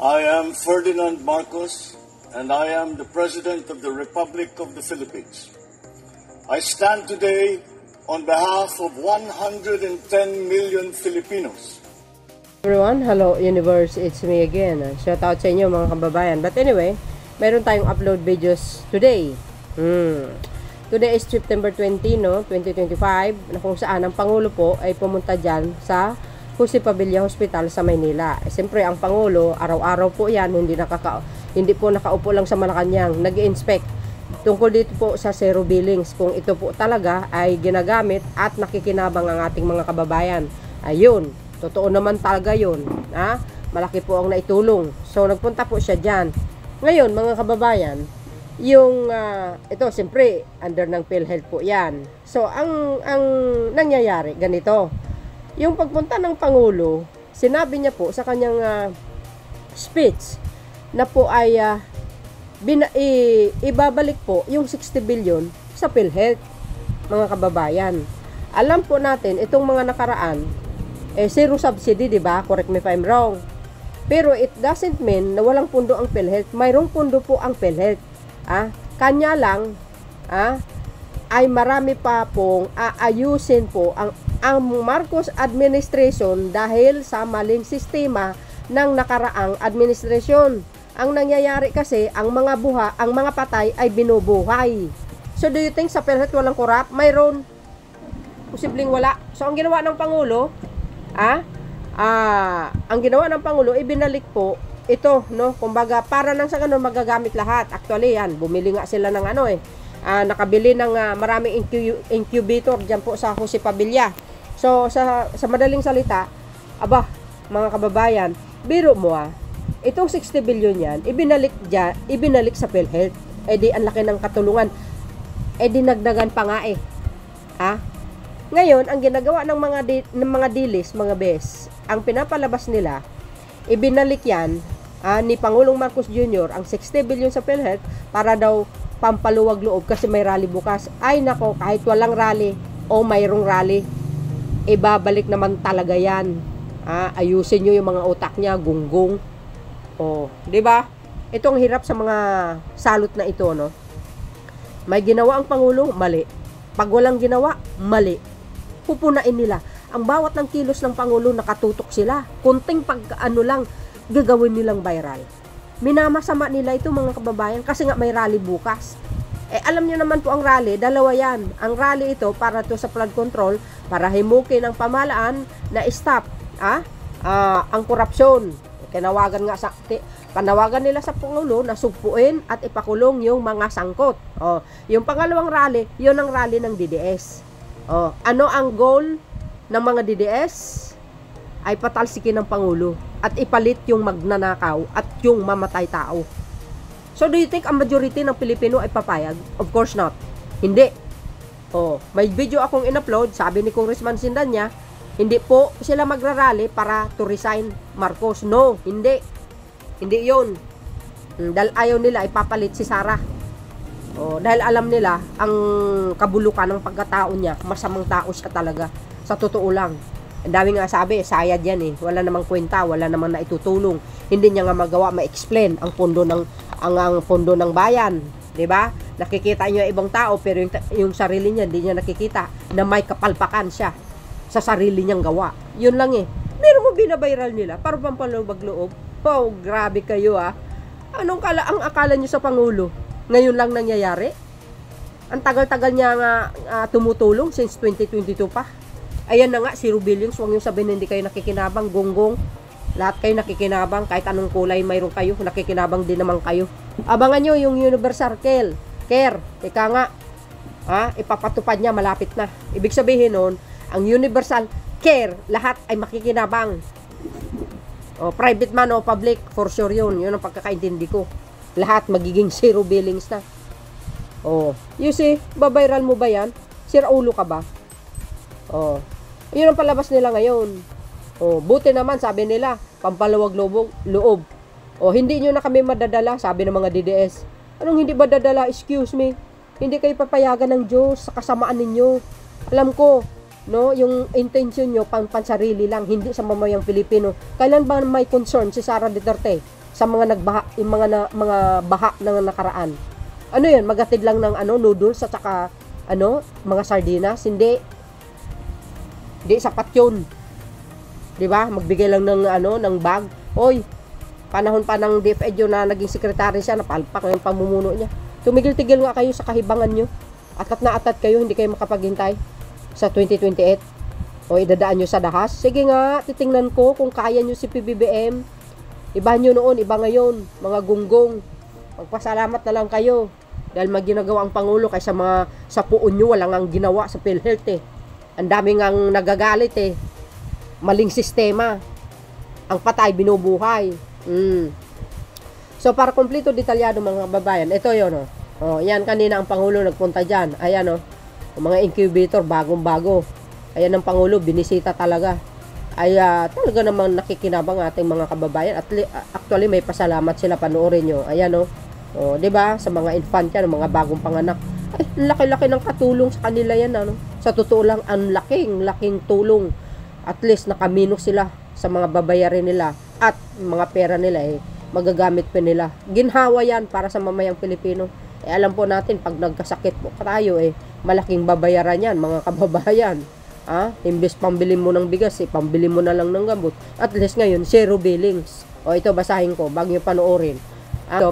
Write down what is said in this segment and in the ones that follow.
I am Ferdinand Marcos, and I am the President of the Republic of the Philippines. I stand today on behalf of 110 million Filipinos. Everyone, hello universe, it's me again. Shout out sa inyo mga kababayan. But anyway, meron tayong upload videos today. Today is September 20, 2025, na kung saan ang Pangulo po ay pumunta dyan sa Jose Padilla Hospital sa Maynila. Siyempre, ang Pangulo, araw-araw po yan, hindi po nakaupo lang sa Malacanang, nag-i-inspect tungkol dito po sa zero billings, kung ito po talaga ay ginagamit at nakikinabang ang ating mga kababayan. Ayun, totoo naman talaga yun. Malaki po ang naitulong. So, nagpunta po siya dyan. Ngayon, mga kababayan, yung, ito, siyempre, under ng PhilHealth po yan. So, ang nangyayari, ganito. Yung pagpunta ng Pangulo, sinabi niya po sa kanyang speech na po ay ibabalik po yung 60 billion sa PhilHealth, mga kababayan. Alam po natin, itong mga nakaraan, zero subsidy, di ba? Correct me if I'm wrong. Pero it doesn't mean na walang pundo ang PhilHealth. Mayroong pundo po ang PhilHealth. Kanya lang, ay marami pa pong aayusin po ang Marcos administration dahil sa maling sistema ng nakaraang administrasyon. Ang nangyayari kasi, ang mga patay ay binubuhay. So do you think sa PhilHealth walang korap? Mayroon. Posibleng wala. So ang ginawa ng Pangulo, ang ginawa ng Pangulo, ibinalik po ito, kumbaga para nang sa ganun magagamit lahat. Actually yan, bumili nga sila ng nakabili ng maraming incubator dyan po sa Jose Padilla. So, sa madaling salita, mga kababayan, biro mo itong 60 billion yan, ibinalik sa PhilHealth. Di ang laki ng katulungan. Dinagdagan pa nga Ngayon, ang ginagawa ng mga dilis, mga bes, ang pinapalabas nila, ibinalik yan ni Pangulong Marcos Jr. ang 60 billion sa PhilHealth para daw pampaluwag loob kasi may rally bukas. Ay nako, kahit walang rally o mayroong rally, ibabalik naman talaga yan. Ayusin nyo yung mga utak niya, gunggong. Di ba? Itong hirap sa mga salot na ito, May ginawa ang Pangulo, mali. Pag walang ginawa, mali. Pupunain nila. Ang bawat ng kilos ng Pangulo, nakatutok sila. Kunting lang, gagawin nilang viral. Minamasama nila ito, mga kababayan, kasi nga may rally bukas. Alam niyo naman po ang rally, dalawa yan. Ang rally ito para to sa flood control, para himukin ang pamahalaan na stop ang korupsyon. Panawagan nila sa Pangulo na sugpuin at ipakulong yung mga sangkot. Yung pangalawang rally, yun ang rally ng DDS. Ano ang goal ng mga DDS? Ay patalsikin ng Pangulo at ipalit yung magnanakaw at yung mamatay tao. So do you think ang majority ng Pilipino ay papayag? Of course not. Hindi. May video akong in-upload, sabi ni Congressman Sindanya, hindi po sila magrarally para to resign Marcos. No, hindi. Hindi yun. Dahil ayaw nila ipapalit si Sara. Dahil alam nila ang kabulukan ng pagkatao niya, masamang tao siya talaga. Sa totoo lang. Ang dami nga sabi, sayad yan wala namang kwenta, wala namang naitutulong. Hindi niya nga magawa ma-explain ang pondo ng bayan, 'di ba? Nakikita niyo yung ibang tao pero yung sarili niya hindi niya nakikita na may kapalpakan siya sa sarili niyang gawa. 'Yun lang Pero mo binaviral nila para pampaluwag loob. Grabe kayo ang akala niyo sa Pangulo? Ngayon lang nangyayari? Ang tagal-tagal niya nga tumutulong since 2022 pa. Ayan na nga, zero billions. Huwag yung sabihin hindi kayo nakikinabang, gonggong. Lahat kayo nakikinabang, kahit anong kulay mayroon kayo, nakikinabang din naman kayo. Abangan nyo yung universal care. Ika nga, ipapatupad niya, malapit na. Ibig sabihin nun, ang universal care, lahat ay makikinabang. Private man o public, for sure yun. Yun ang pagkakaintindi ko. Lahat magiging zero billings na. You see, babayral mo ba yan? Sira ulo ka ba? Yun ang palabas nila ngayon. Buti naman, sabi nila, pampaluwag loob. Hindi nyo na kami madadala, sabi ng mga DDS. Anong hindi ba dadala? Excuse me. Hindi kayo papayagan ng Diyos sa kasamaan ninyo. Alam ko, yung intention nyo pansarili lang, hindi sa mamayang Pilipino. Kailan ba may concern si Sara Duterte sa mga nagbaha, yung mga baha ng nakaraan. Ano 'yun? Magatid lang ng noodles at saka mga sardinas, hindi sapat 'yun. 'Di ba? Magbigay lang ng ng bag. Oy, panahon pa ng DepEd yun na naging sekretary siya, napalpak ng pamumuno niya. Tumigil-tigil nga kayo sa kahibangan nyo. Atat na atat kayo, hindi kayo makapaghintay sa 2028. O idadaan nyo sa dahas. Sige nga, titingnan ko kung kaya nyo si PBBM. Iba nyo noon, iba ngayon. Mga gunggong. Magpasalamat na lang kayo. Dahil maginagawa ang Pangulo kaysa sa puon nyo, walang ang ginawa sa PhilHealth eh. Ang daming ang nagagalit eh. Maling sistema. Ang patay, binubuhay. So, para kompleto detalyado mga kababayan, ito yun, yan, kanina ang Pangulo nagpunta dyan. Ayan, mga incubator, bagong-bago. Ayan ang Pangulo, binisita talaga. Ay, talaga namang nakikinabang ating mga kababayan. At actually, may pasalamat sila, panoorin nyo. Ayan, diba? Sa mga infant yan, mga bagong panganak. Ay, laki-laki ng katulong sa kanila yan, Sa totoo lang, ang laking tulong. At least, nakaminos sila sa mga babayarin nila. At mga pera nila, magagamit pa nila. Ginhawa yan para sa mamayang Pilipino. Alam po natin, pag nagkasakit po tayo, malaking babayaran yan, mga kababayan. Imbes pambili mo ng bigas, pambili mo na lang ng gamot. At least ngayon, zero billings. O ito, basahin ko, bago nyo panoorin.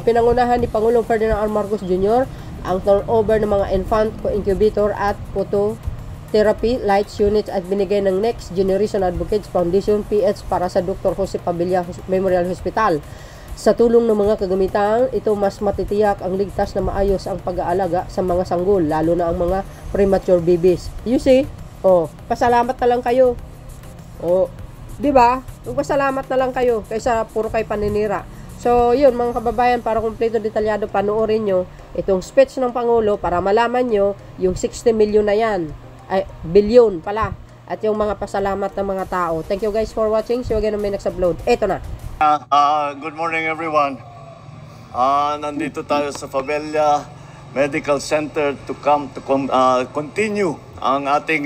Pinangunahan ni Pangulong Ferdinand R. Marcos Jr. ang turnover ng mga infant incubator at phototherapy lights units at binigay ng Next Generation Advocates Foundation PH para sa Dr. Jose Pabella Memorial Hospital. Sa tulong ng mga kagamitan, ito mas matitiyak ang ligtas na maayos ang pag-aalaga sa mga sanggol, lalo na ang mga premature babies. You see? Pasalamat na lang kayo. Di ba? Pasalamat na lang kayo kaysa puro kayo paninira. So, yun mga kababayan, para kumpleto detalyado, panoorin nyo itong speech ng Pangulo para malaman nyo yung 60 million na yan. Ay, billion pala. At yung mga pasalamat ng mga tao. Thank you guys for watching. See you again on my next upload. Ito na. Good morning everyone. Nandito tayo sa Pabella Medical Center to continue ang ating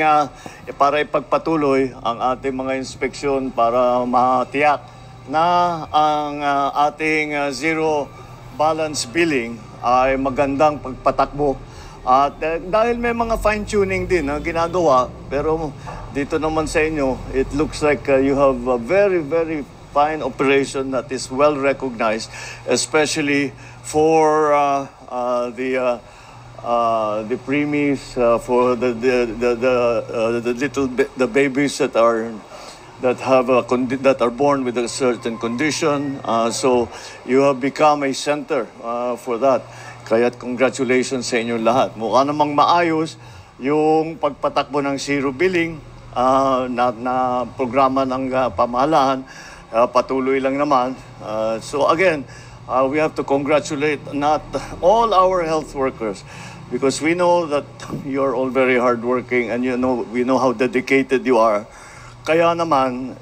para ipagpatuloy ang ating mga inspeksyon para matiyak na ang ating zero balance billing ay magandang pagpatakbo. At dahil may mga fine-tuning din na ginagawa, pero dito naman sa inyo, it looks like you have a very, very fine operation that is well recognized, especially for the preemies, for the babies that are born with a certain condition. So you have become a center for that. Kaya't congratulations sa inyo lahat. Mukha namang maayos yung pagpatakbo ng zero billing na programa ng pamahalaan. Patuloy lang naman. So again, we have to congratulate not all our health workers because we know that you are all very hardworking and we know how dedicated you are. Kaya naman,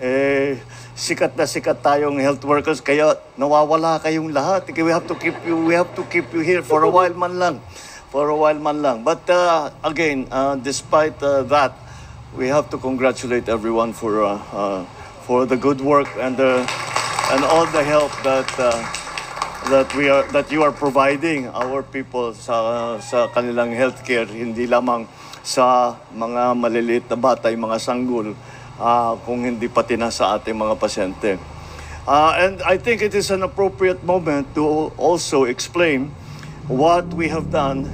sikat na sikat tayong health workers, kaya nawawala kayong lahat. We have to keep you here for a while man lang. But again, despite that, we have to congratulate everyone for the good work and all the help that you are providing our people sa kanilang healthcare, hindi lamang sa mga maliliit na bata, yung mga sanggol, kung hindi pati na sa ating mga pasyente. And I think it is an appropriate moment to also explain what we have done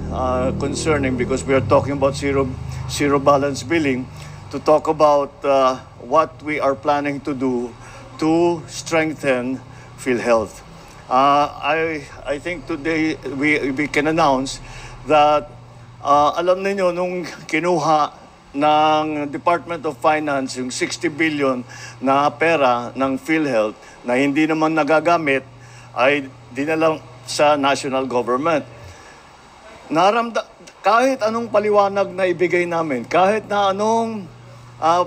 concerning, because we are talking about zero balance billing, to talk about what we are planning to do to strengthen PhilHealth. I think today we can announce that alam niyo nung kinuha ng Department of Finance yung 60 billion na pera ng PhilHealth na hindi naman nagagamit, ay dinala sa national government. Kahit anong paliwanag na ibigay namin, kahit na anong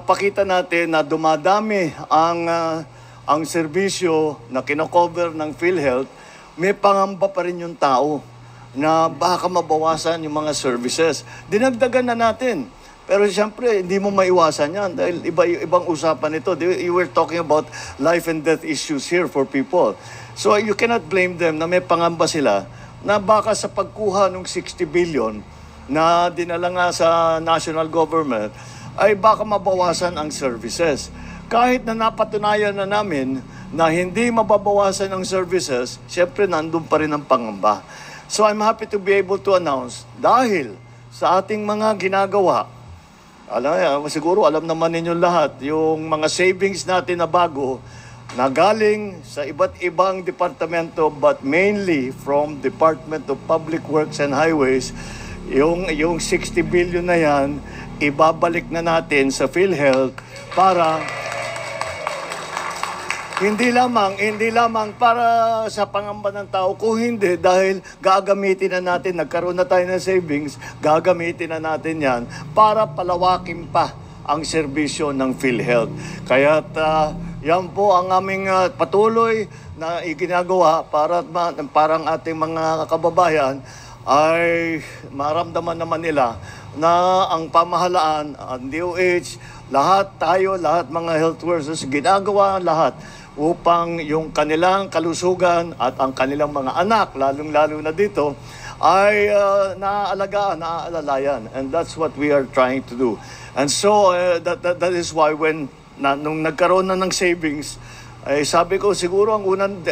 pakita natin na dumadami ang serbisyo na kinocover ng PhilHealth, may pangamba pa rin yung tao na baka mabawasan yung mga services. Dinagdagan na natin. Pero siyempre, hindi mo maiwasan yan dahil ibang usapan ito. You were talking about life and death issues here for people. So you cannot blame them na may pangamba sila na baka sa pagkuha ng 60 billion na dinala nga sa national government ay baka mabawasan ang services. Kahit na napatunayan na namin na hindi mababawasan ang services, siyempre nandun pa rin ang pangamba. So I'm happy to be able to announce dahil sa ating mga ginagawa, siguro alam naman ninyo lahat, yung mga savings natin na bago na galing sa iba't ibang departamento but mainly from Department of Public Works and Highways, yung 60 billion na yan, ibabalik na natin sa PhilHealth para hindi lamang para sa pangamba ng tao, kung hindi dahil gagamitin na natin, nagkaroon na tayo ng savings, gagamitin na natin yan para palawakin pa ang serbisyo ng PhilHealth. Kaya yan po ang aming patuloy na iginagawa para parang ating mga kababayan ay maramdaman naman nila na ang pamahalaan, ang DOH, lahat mga health workers, ginagawa lahat upang yung kanilang kalusugan at ang kanilang mga anak, lalong-lalo na dito, ay naaalagaan, naaalalayan. And that's what we are trying to do. And so, that is why nung nagkaroon na ng savings, ay sabi ko siguro ang unang,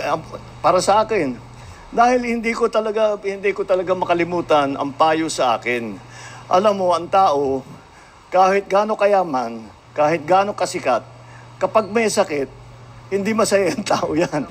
para sa akin, dahil hindi ko talaga makalimutan ang payo sa akin. Alam mo, ang tao, kahit gaano kayaman, kahit gaano kasikat, kapag may sakit, hindi masaya ang tao yan.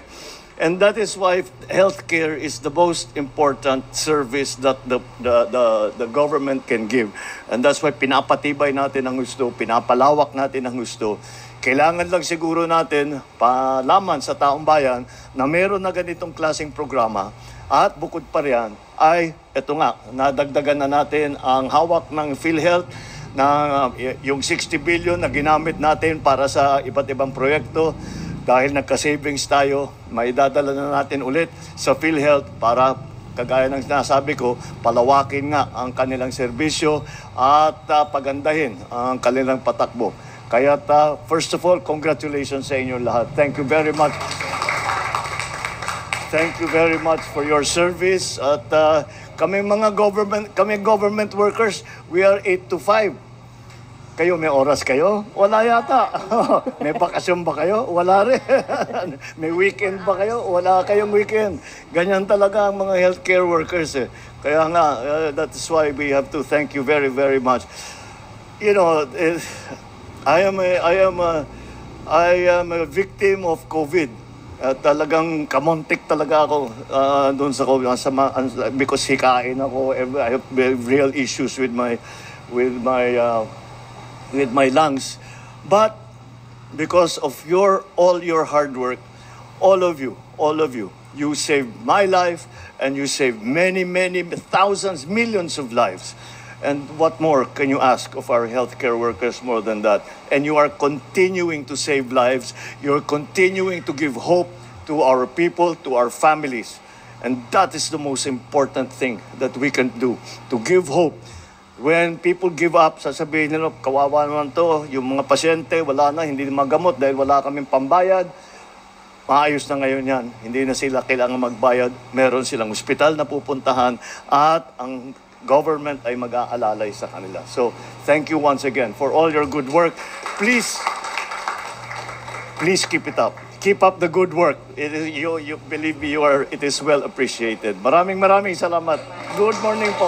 And that is why healthcare is the most important service that the government can give. And that's why pinapatibay natin ang gusto, pinapalawak natin ang gusto. Kailangan lang siguro natin palaman sa taong bayan na meron na ganitong klaseng programa. At bukod pa riyan ay, eto nga, nadagdagan na natin ang hawak ng PhilHealth na yung 60 billion na ginamit natin para sa iba't ibang proyekto. Dahil nagka-savings tayo, maidadala na natin ulit sa PhilHealth para, kagaya ng sinasabi ko, palawakin nga ang kanilang serbisyo at pagandahin ang kanilang patakbo. Kaya first of all, congratulations sa inyo lahat. Thank you very much. Thank you very much for your service. At kami government workers, we are 8 to 5. Kayo, may oras kayo? Wala yata. May bakasyon ba kayo? Wala rin. May weekend ba kayo? Wala kayong weekend. Ganyan talaga ang mga healthcare workers. Kaya nga, that is why we have to thank you very, very much. You know, I am a victim of COVID. Talagang kamontik talaga ako doon sa COVID because hikain ako. I have real issues with my lungs. But because of all your hard work, all of you, you saved my life and you saved many, many thousands, millions of lives. And what more can you ask of our healthcare workers more than that? And you are continuing to save lives. You're continuing to give hope to our people, to our families. And that is the most important thing that we can do, to give hope. When people give up, sasabihin nila, kawawa naman to, yung mga pasyente, wala na, hindi magamot dahil wala kaming pambayad. Maayos na ngayon yan. Hindi na sila kailangan magbayad. Meron silang ospital na pupuntahan at ang government ay mag-aalalay sa kanila. So, thank you once again for all your good work. Please keep it up. Keep up the good work. You believe me, it is well appreciated. Maraming salamat. Good morning po.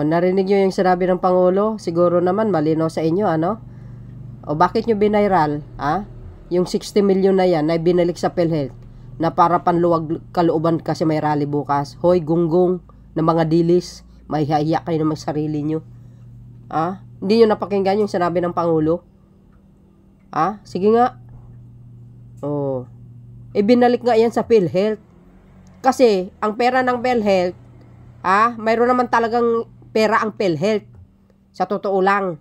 Narinig nyo yung sinabi ng Pangulo? Siguro naman malino sa inyo, ano? Bakit nyo binairal, yung 60 million na yan na binalik sa PhilHealth na para panluwag kalooban kasi may rally bukas. Hoy, gunggong na mga dilis, may hiya kayo naman sarili nyo. Hindi nyo napakinggan yung sinabi ng Pangulo? Sige nga. Binalik nga yan sa PhilHealth. Kasi, ang pera ng PhilHealth, mayroon naman talagang pera ang PhilHealth. Sa totoo lang.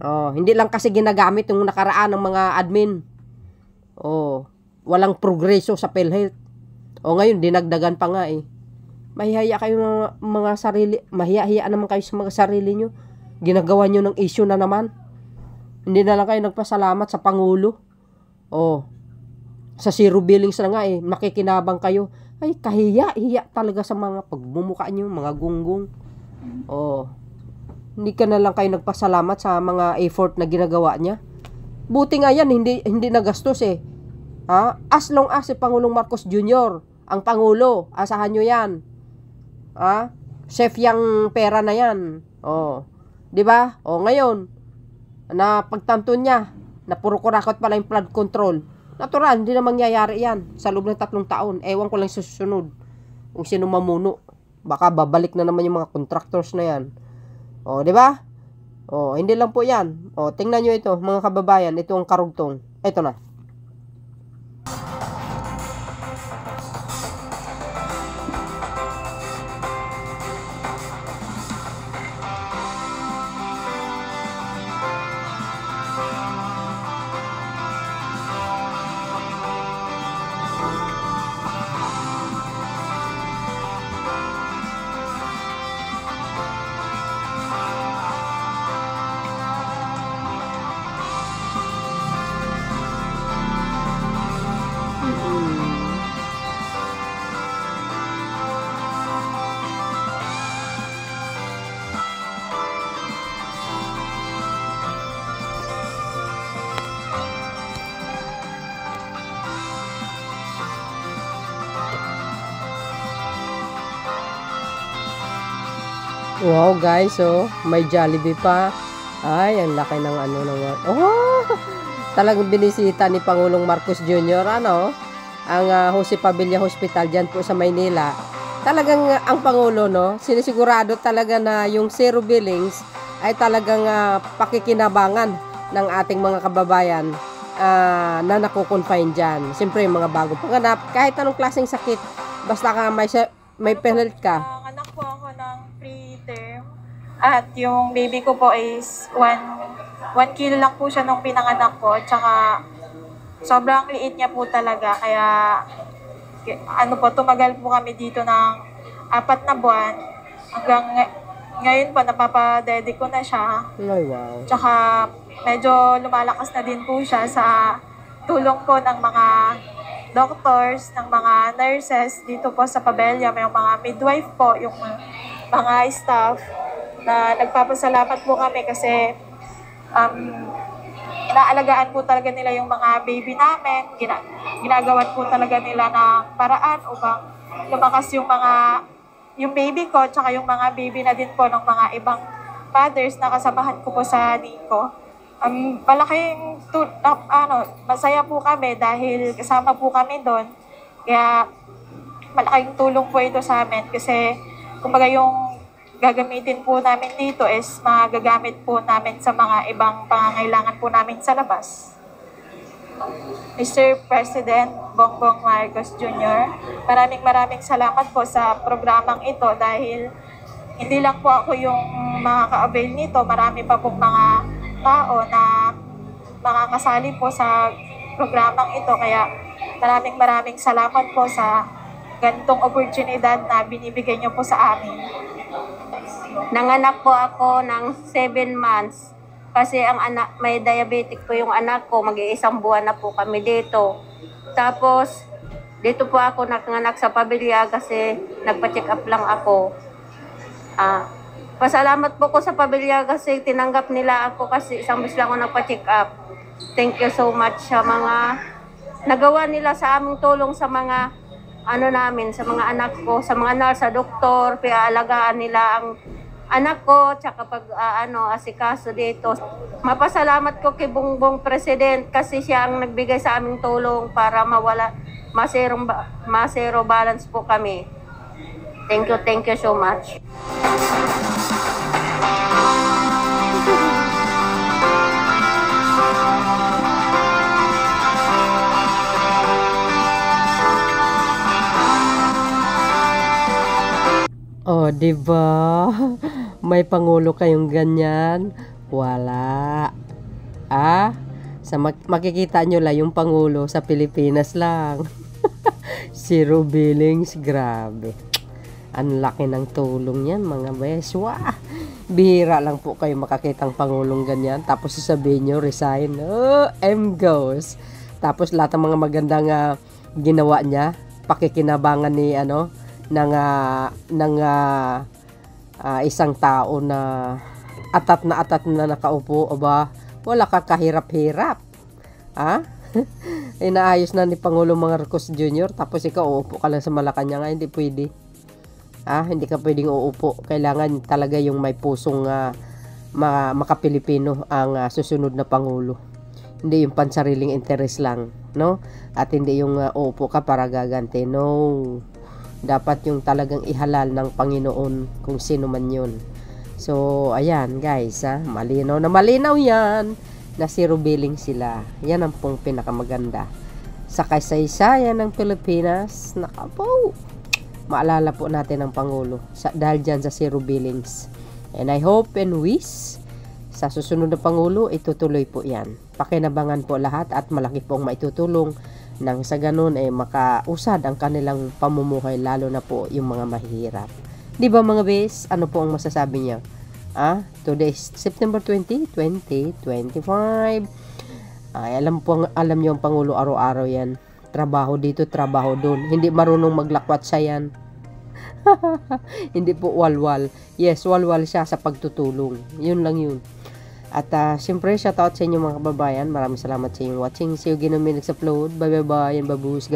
Oh, hindi lang kasi ginagamit yung nakaraan ng mga admin. Oh, walang progreso sa PhilHealth. Oh, ngayon dinagdagan pa nga eh. Mahihiya kayo ng mga sarili, mahiya-hiya naman kayo sa mga sarili nyo. Ginagawa nyo ng issue na naman. Hindi na lang kayo nagpasalamat sa Pangulo. Oh, sa zero billings na nga eh, makikinabang kayo. Ay, kahiya-hiya talaga sa mga pagmumukha nyo, mga gunggong. Oh, hindi ka na lang kayo nagpasalamat sa mga effort na ginagawa niya. Buti nga yan, hindi nagastos eh. Ha? As long as si Pangulong Marcos Jr., ang Pangulo, asahan nyo yan. Ha? Safe yung pera na yan. Oh, di ba? Oh, ngayon, na pagtanto niya, na puro kurakot pala yung flood control. Natural, hindi na mangyayari yan sa loob ng 3 taon. Ewan ko lang susunod kung sino mamuno. Baka babalik na naman yung mga contractors na yan. O, di ba? O, hindi lang po yan. O, tingnan nyo ito, mga kababayan. Ito ang karugtong. Ito na. Wow guys, oh, may Jollibee pa. Ay, ang laki ng ano naman. Oh, talagang binisita ni Pangulong Marcos Jr. Ano, ang Jose Pavilla Hospital dyan po sa Maynila. Talagang ang Pangulo, no, sinisigurado talaga na yung zero billings ay talagang pakikinabangan ng ating mga kababayan na nakukonfine dyan. Siyempre, yung mga bagong panganap, kahit anong klaseng sakit, basta ka may PhilHealth ka. Anak po ako ng preterm at yung baby ko po is 1 kilo lang po siya nung pinanganak ko, tsaka sobrang liit niya po talaga, kaya ano po, tumagal po kami dito ng 4 na buwan hanggang ngayon po napapadede ko na siya. Ay, wow. Tsaka medyo lumalakas na din po siya sa tulong po ng mga doctors, ng mga nurses dito po sa Pabella, may mga midwife po, yung mga staff na nagpapasalamat po kami kasi inaalagaan po talaga nila yung mga baby namin, ginagawan po talaga nila ng paraan upang lumakas yung baby ko, tsaka yung mga baby na din po ng mga ibang fathers na kasamahan ko po sa NICO. Malaking masaya po kami dahil kasama po kami doon. Kaya malaking tulong po ito sa amin kasi kumbaga yung gagamitin po namin dito is magagamit po namin sa mga ibang pangangailangan po namin sa labas. Mr. President Bongbong Marcos Jr., maraming salamat po sa programang ito dahil hindi lang po ako yung makaka-avail nito, marami pa pong mga tao na makakasali po sa programang ito. Kaya maraming salamat po sa ganitong oportunidad na binibigay niyo po sa amin. Nanganak po ako ng 7 months kasi ang anak, may diabetic po yung anak ko, mag-iisang buwan na po kami dito. Tapos dito po ako nanganak sa Pabella kasi nagpa-check up lang ako. Pasalamat po ko sa Pabella kasi tinanggap nila ako kasi isang beses lang ako nagpa-check up. Thank you so much sa mga nagawa nila sa aming tulong sa mga namin, sa mga anak ko, sa mga nurse, sa doktor, piaalagaan nila ang anak ko, tsaka pag asikaso dito. Mapasalamat ko kay Bongbong President kasi siya ang nagbigay sa aming tulong para masero balance po kami. Thank you so much. Oh, 'di ba? May pangulo kayong ganyan. Wala. Makikita nyo lang yung Pangulo sa Pilipinas lang. Zero billings, grabe. Ang laki ng tulong yan, mga bes. Wah! Bihira lang po kayo makakitang Pangulong ganyan. Tapos sasabihin nyo, resign. Goes. Tapos lahat ng mga magandang ginawa niya, pakikinabangan ni isang tao na atat na nakaupo, aba, wala ka kahirap-hirap. Inaayos na ni Pangulong Marcos Jr. tapos ikaw uupo ka lang sa Malacanang, hindi pwede. Hindi ka pwedeng uupo. Kailangan talaga yung may pusong makapilipino ang susunod na Pangulo. Hindi yung pansariling interest lang, no? At hindi yung uupo ka para gaganti. No. Dapat yung talagang ihalal ng Panginoon kung sino man yun. So, ayan guys, malinaw na malinaw yan na zero billing sila. Yan ang pong pinakamaganda. Sa kasaysayan ng Pilipinas, nakapo, maalala po natin ang Pangulo dahil dyan sa zero billings. And I hope and wish sa susunod na Pangulo, itutuloy po yan. Pakinabangan po lahat at malaki pong maitutulong nang sa ganun makausad ang kanilang pamumuhay, lalo na po yung mga mahihirap. Di ba mga bes? Ano po ang masasabi niya? Today is September 20, 2025. Alam niyo ang Pangulo araw-araw yan. Trabaho dito, trabaho doon. Hindi marunong maglakwat siya yan. Hindi po walwal. Yes, walwal siya sa pagtutulong. Yun lang yun. At siyempre, shoutout sa inyo mga kababayan. Maraming salamat sa inyong watching. See you again on my next upload. Bye bye bye and babus.